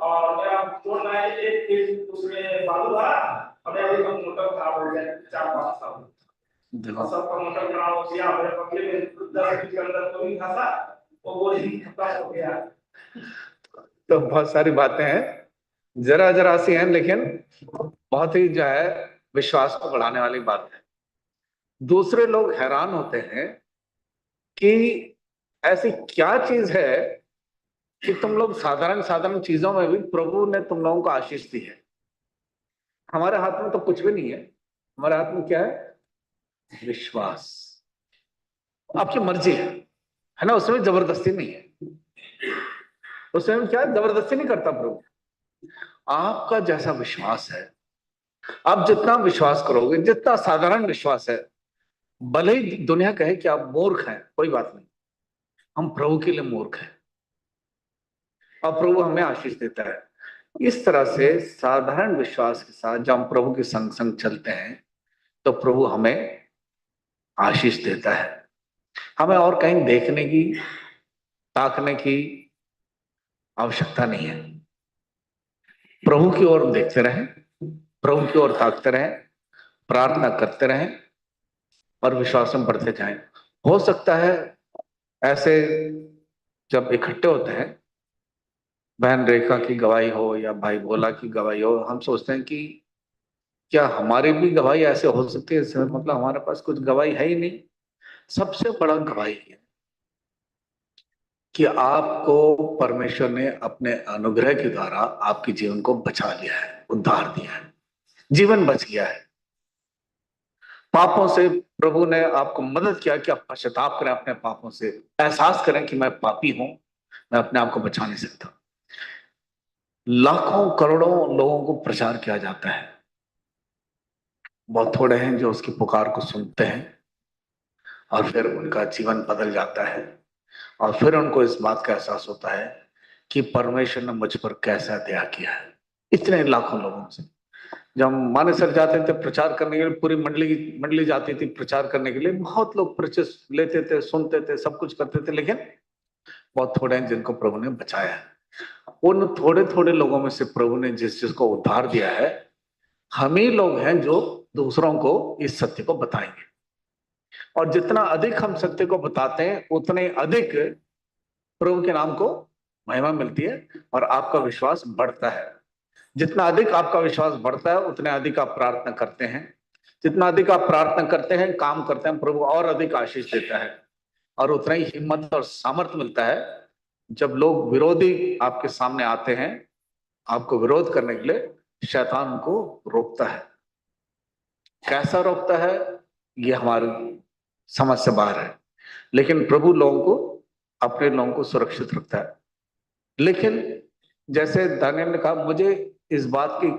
और मेरा बोल रहा है एक चीज उसमें बालू भरा और अभी हम मोटर खराब हो जाए 4-5 साल। देखो सबका मोटर खराब हो गया, मेरे बगले में 10 फीट के अंदर कोई फंसा, वो बोली खत्म हो गया। तो बहुत सारी बातें हैं, जरा जरा सी हैं, लेकिन बहुत ही जो है विश्वास को बढ़ाने वाली बात है। दूसरे लोग हैरान होते हैं कि ऐसी क्या चीज है कि तुम लोग साधारण साधारण चीजों में भी प्रभु ने तुम लोगों को आशीष दी है। हमारे हाथ में तो कुछ भी नहीं है, हमारे हाथ में क्या है, विश्वास। आपकी मर्जी है ना, उसमें जबरदस्ती नहीं है, उसमें क्या है, जबरदस्ती नहीं करता प्रभु। आपका जैसा विश्वास है, आप जितना विश्वास करोगे, जितना साधारण विश्वास है, भले ही दुनिया कहे कि आप मूर्ख हैं, कोई बात नहीं, हम प्रभु के लिए मूर्ख हैं और प्रभु हमें आशीष देता है। इस तरह से साधारण विश्वास के साथ जब हम प्रभु के संग संग चलते हैं तो प्रभु हमें आशीष देता है। हमें और कहीं देखने की, ताकने की आवश्यकता नहीं है। प्रभु की ओर देखते रहें, प्रभु की ओर ताकते रहें, प्रार्थना करते रहें और विश्वास में बढ़ते जाएं। हो सकता है ऐसे जब इकट्ठे होते हैं, बहन रेखा की गवाही हो या भाई भोला की गवाही हो, हम सोचते हैं कि क्या हमारी भी गवाही ऐसे हो सकती है, मतलब हमारे पास कुछ गवाही है ही नहीं। सबसे बड़ा गवाही है कि आपको परमेश्वर ने अपने अनुग्रह के द्वारा आपके जीवन को बचा लिया है, उद्धार दिया है, जीवन बच गया है। पापों से प्रभु ने आपको मदद किया कि आप पश्चाताप करें अपने पापों से, एहसास करें कि मैं पापी हूं, मैं अपने आप को बचा नहीं सकता। लाखों करोड़ों लोगों को प्रचार किया जाता है, बहुत थोड़े हैं जो उसकी पुकार को सुनते हैं और फिर उनका जीवन बदल जाता है और फिर उनको इस बात का एहसास होता है कि परमेश्वर ने मुझ पर कैसा दया किया है। इतने लाखों लोगों से जब मानेसर जाते थे प्रचार करने के लिए, पूरी मंडली जाती थी प्रचार करने के लिए, बहुत लोग प्रचार लेते थे, सुनते थे, सब कुछ करते थे, लेकिन बहुत थोड़े हैं जिनको प्रभु ने बचाया है। उन थोड़े थोड़े लोगों में से प्रभु ने जिस जिसको उद्धार दिया है, हम ही लोग हैं जो दूसरों को इस सत्य को बताएंगे। और जितना अधिक हम सत्य को बताते हैं उतने अधिक प्रभु के नाम को महिमा मिलती है और आपका विश्वास बढ़ता है। जितना अधिक आपका विश्वास बढ़ता है उतने अधिक आप प्रार्थना करते हैं, जितना अधिक आप प्रार्थना करते हैं, काम करते हैं, प्रभु और अधिक आशीष देता है और उतना ही हिम्मत और सामर्थ्य मिलता है जब लोग विरोधी आपके सामने आते हैं आपको विरोध करने के लिए, शैतान उनको रोकता है। कैसा रोकता है ये हमारी समझ से बाहर है, लेकिन प्रभु लोगों को, अपने लोगों को सुरक्षित रखता है। लेकिन जैसे दानियल ने कहा, मुझे इस बात की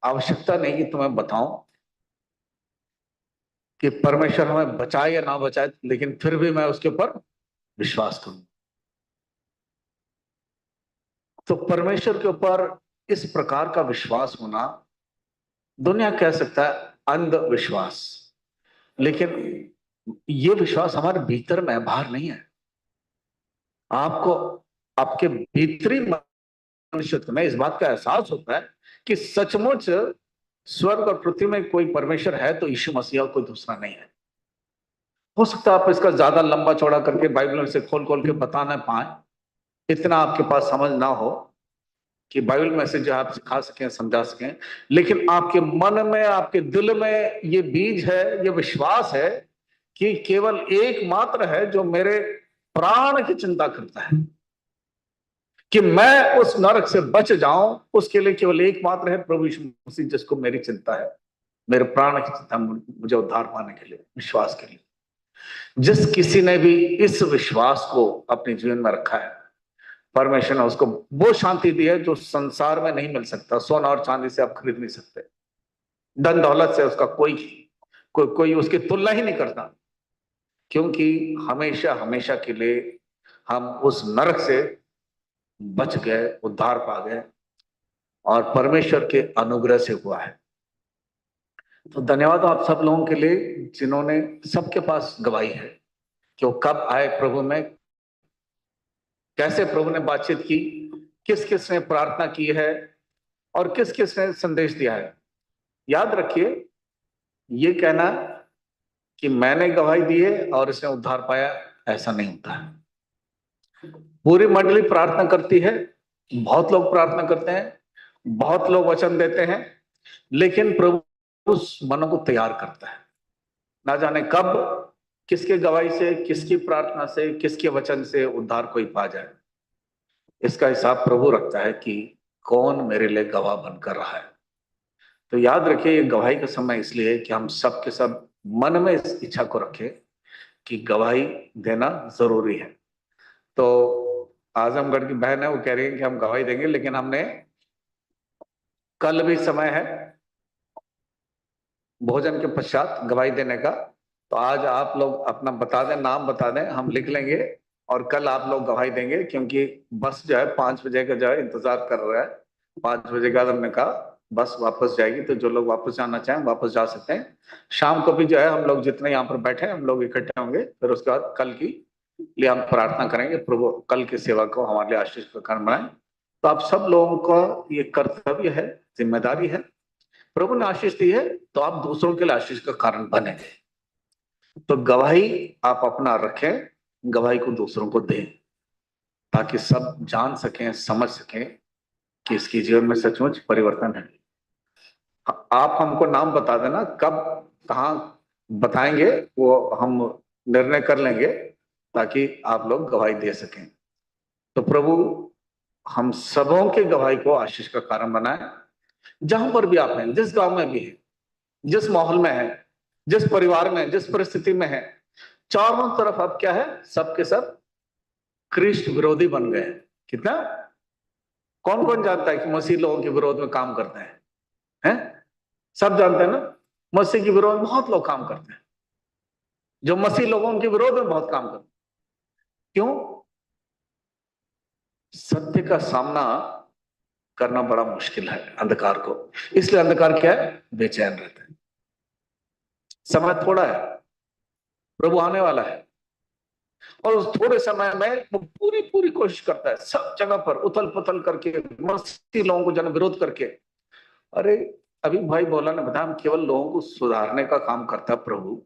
आवश्यकता नहीं कि तुम्हें बताऊं कि परमेश्वर हमें बचाए या ना बचाए, लेकिन फिर भी मैं उसके ऊपर विश्वास करूं। तो परमेश्वर के ऊपर इस प्रकार का विश्वास होना, दुनिया कह सकता है अंधविश्वास, लेकिन ये विश्वास हमारे भीतर में है, बाहर नहीं है। आपको आपके भीतरी मनुष्यत्व में इस बात का एहसास होता है कि सचमुच स्वर्ग और पृथ्वी में कोई परमेश्वर है तो यीशु मसीह और कोई दूसरा नहीं है। हो सकता है आप इसका ज्यादा लंबा चौड़ा करके बाइबल में से खोल खोल के बता ना पाए, इतना आपके पास समझ ना हो कि बाइबल में से जो आप सिखा सकें, समझा सकें, लेकिन आपके मन में, आपके दिल में ये बीज है, ये विश्वास है कि केवल एकमात्र है जो मेरे प्राण की चिंता करता है, कि मैं उस नरक से बच जाऊं, उसके लिए केवल एकमात्र है प्रभु यीशु मसीह, जिसको मेरी चिंता है, मेरे प्राण की चिंता, मुझे उद्धार पाने के लिए, विश्वास के लिए। जिस किसी ने भी इस विश्वास को अपने जीवन में रखा है, परमेश्वर ने उसको वो शांति दी है जो संसार में नहीं मिल सकता। सोना और चांदी से आप खरीद नहीं सकते, धन दौलत से उसका कोई उसकी तुलना ही नहीं करता, क्योंकि हमेशा हमेशा के लिए हम उस नरक से बच गए, उद्धार पा गए, और परमेश्वर के अनुग्रह से हुआ है। तो धन्यवाद आप सब लोगों के लिए जिन्होंने, सबके पास गवाही है कि वो कब आए प्रभु में, कैसे प्रभु ने बातचीत की, किस किस ने प्रार्थना की है और किस किस ने संदेश दिया है। याद रखिए, ये कहना कि मैंने गवाही दी है और इसने उद्धार पाया, ऐसा नहीं होता है। पूरी मंडली प्रार्थना करती है, बहुत लोग प्रार्थना करते हैं, बहुत लोग वचन देते हैं, लेकिन प्रभु उस मनों को तैयार करता है। ना जाने कब, किसके गवाही से, किसकी प्रार्थना से, किसके वचन से उद्धार कोई पा जाए। इसका हिसाब प्रभु रखता है कि कौन मेरे लिए गवाह बनकर रहा है। तो याद रखिए, ये गवाही का समय इसलिए है कि हम सब के सब मन में इस इच्छा को रखें कि गवाही देना जरूरी है। तो आजमगढ़ की बहन है, वो कह रही है कि हम गवाही देंगे, लेकिन हमने कल भी समय है भोजन के पश्चात गवाही देने का। तो आज आप लोग अपना बता दें, नाम बता दें, हम लिख लेंगे, और कल आप लोग गवाही देंगे, क्योंकि बस जो है 5 बजे का जो है इंतजार कर रहा है। 5 बजे का हमने कहा बस वापस जाएगी, तो जो लोग वापस जाना चाहें वापस जा सकते हैं। शाम को भी जो है हम लोग जितने यहाँ पर बैठे हैं हम लोग इकट्ठे होंगे, फिर उसके बाद कल की लिए हम प्रार्थना करेंगे, प्रभु कल की सेवा को हमारे लिए आशीष का कारण बनाए। तो आप सब लोगों का ये कर्तव्य है, जिम्मेदारी है, प्रभु ने आशीष दी है तो आप दूसरों के लिए आशीष का कारण बने। तो गवाही आप अपना रखें, गवाही को दूसरों को दें, ताकि सब जान सकें, समझ सकें कि इसके जीवन में सचमुच परिवर्तन है। आप हमको नाम बता देना, कब कहाँ बताएंगे वो हम निर्णय कर लेंगे, ताकि आप लोग गवाही दे सकें। तो प्रभु हम सबों के गवाही को आशीष का कारण बनाए। जहां पर भी आप हैं, जिस गांव में भी है, जिस माहौल में है, जिस परिवार में, जिस परिस्थिति में है, चारों तरफ अब क्या है, सबके सब क्रिस्ट विरोधी बन गए हैं। कितना, कौन कौन जानता है कि मसीह लोगों के विरोध में काम करते हैं? सब जानते हैं ना, मसीह के विरोध में बहुत लोग काम करते हैं, जो मसीह लोगों के विरोध में बहुत काम करते हैं। क्यों? सत्य का सामना करना बड़ा मुश्किल है अंधकार को, इसलिए अंधकार क्या है, बेचैन रहते हैं। समय थोड़ा है, प्रभु आने वाला है, और उस थोड़े समय में वो पूरी पूरी कोशिश करता है सब जगह पर उथल पुथल करके, मसीह लोगों को जन विरोध करके। अरे अभी भाई बोला ने बताया, हम केवल लोगों को सुधारने का काम करता है प्रभु।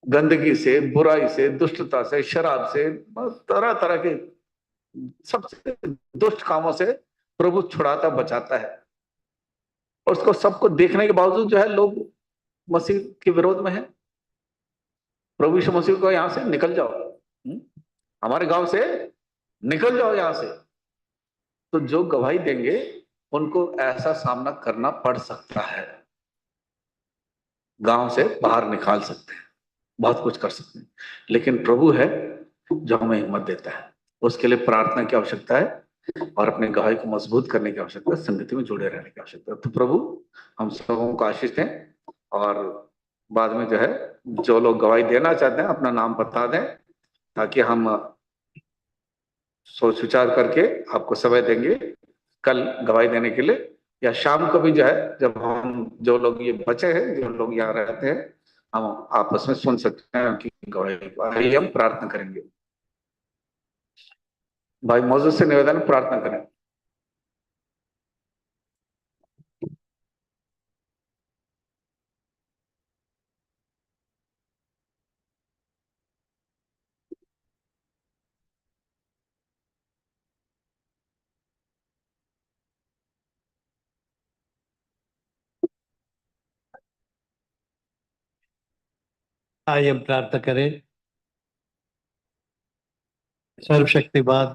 गंदगी से, बुराई से, दुष्टता से, शराब से, तरह तरह के सबसे दुष्ट कामों से प्रभु छुड़ाता, बचाता है। और उसको सबको देखने के बावजूद जो है लोग मसीह के विरोध में है। प्रभु यीशु मसीह को यहां से निकल जाओ, हमारे गांव से निकल जाओ यहां से। तो जो गवाही देंगे उनको ऐसा सामना करना पड़ सकता है, गांव से बाहर निकाल सकते हैं, बहुत कुछ कर सकते हैं, लेकिन प्रभु है जो हमें हिम्मत देता है। उसके लिए प्रार्थना की आवश्यकता है और अपने गवाही को मजबूत करने की आवश्यकता है, संगति में जुड़े रहने की आवश्यकता है। तो प्रभु हम सबों को आशीष दें और बाद में जो है जो लोग गवाही देना चाहते हैं अपना नाम बता दें, ताकि हम सोच विचार करके आपको समय देंगे कल गवाही देने के लिए, या शाम को भी जो है जब हम जो लोग ये बचे हैं, जो लोग यहाँ रहते हैं, हम आपस में सुन सकते हैं कि गवाही हम प्रार्थना करेंगे। भाई मौजूद से निवेदन प्रार्थना करें। आइए हम प्रार्थना करें। सर्वशक्तिमान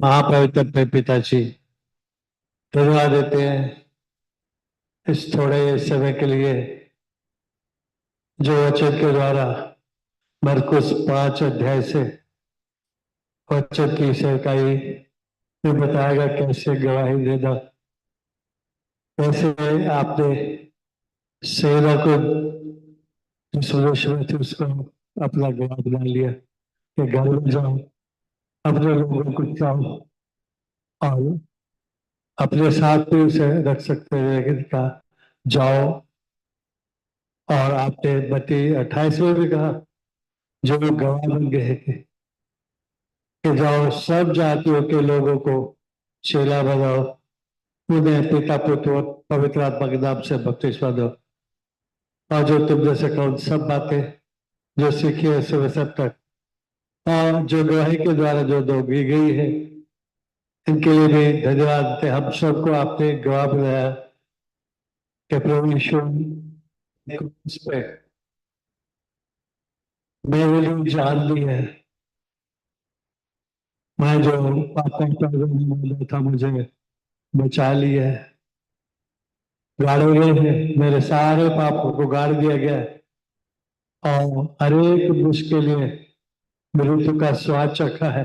महापवित्र पिताजी, धन्यवाद देते हैं इस थोड़े समय के लिए जो वचन के द्वारा मरकुस 5 अध्याय से वचन की सेवकाई में बताएगा कैसे गवाही देना, कैसे आपने सेना को जिस उद्देश्य में थे उसको अपना गवाह बना लिया कि घर में जाओ, अपने लोगों को चाहो और अपने साथ में उसे रख सकते हैं, लेकिन कहा जाओ। और आपने मत्ती 28 में भी कहा जो लोग गवाह बन गए थे कि जाओ सब जातियों के लोगों को चेला बनाओ, उन्हें पिता पुत्र और पवित्र आत्मा के नाम से बपतिस्मा दो, और जो तुमने से कहो सब बातें जो सीखी है सुबह सब तक, और जो गवाही के द्वारा जो दोगी गई है इनके लिए भी धन्यवाद देते। हम सबको आपने गवाह बनाया कि प्रभु यीशु ने क्रूस पे मेरे लिए जान दी है। मैं जो पापा का था मुझे बचा लिया है, गाड़े गए हैं, मेरे सारे पापों को गाड़ दिया गया है और हर एक मुश्किल लिए मृत्यु का स्वाद चखा है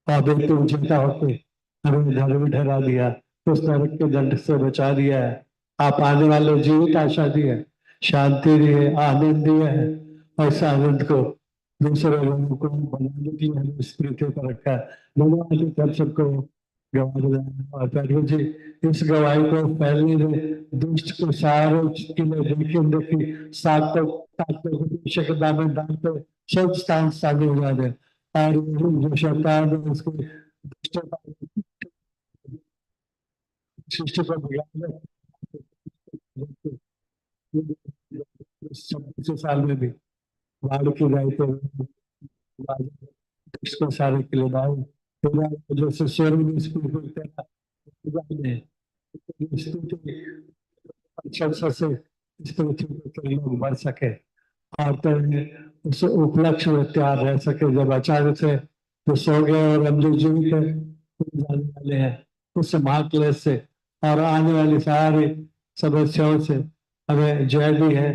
और मृत्यु जिंदा होके हमें धर्म ठहरा दिया, उस नरक के दंड से बचा दिया है। आप आने वाले जीवित आशा दी है, शांति दी है, आनंद दिया है, और इस आनंद को दूसरे लोगों को बनाने की हमें स्थिति पर रखा है। धन्यवाद सब सबको गवाह बनाया। और प्रभु जी इस गवाही को फैलने दे, दुष्ट को सारे किले देखी सात दामन में डालते सब स्थान साधे हो जाते, और जो शैतान है उसको सृष्टि पर बिगाड़ 26 साल में भी बाढ़ की गई तो इसको सारे के लिए डाल जो से शेर में अच्छा से इस पृथ्वी पर कई लोग बढ़ सके और तो उस उपलक्ष्य में तैयार रह सके। जब अचानक से जो सो गए और हम जो जीवित है जाने वाले हैं उस महाक्लेश से और आने वाली सारी समस्याओं से हमें जय दी है।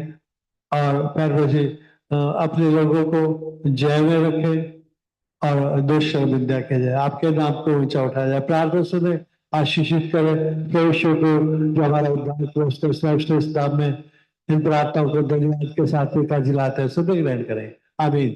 और परमेश्वर जी अपने लोगों को जय में रखे और दुष्ट विद्या किया जाए, आपके नाम को ऊंचा उठाया जाए। प्रार्थना सुने, आशीषित करें परमेश्वर को जो हमारा उद्धार श्रेष्ठ नाम में इन प्रार्थनाओं को धन्यवाद के साथ पिता जिलाते हैं, सुबह ग्रहण करें। आमीन।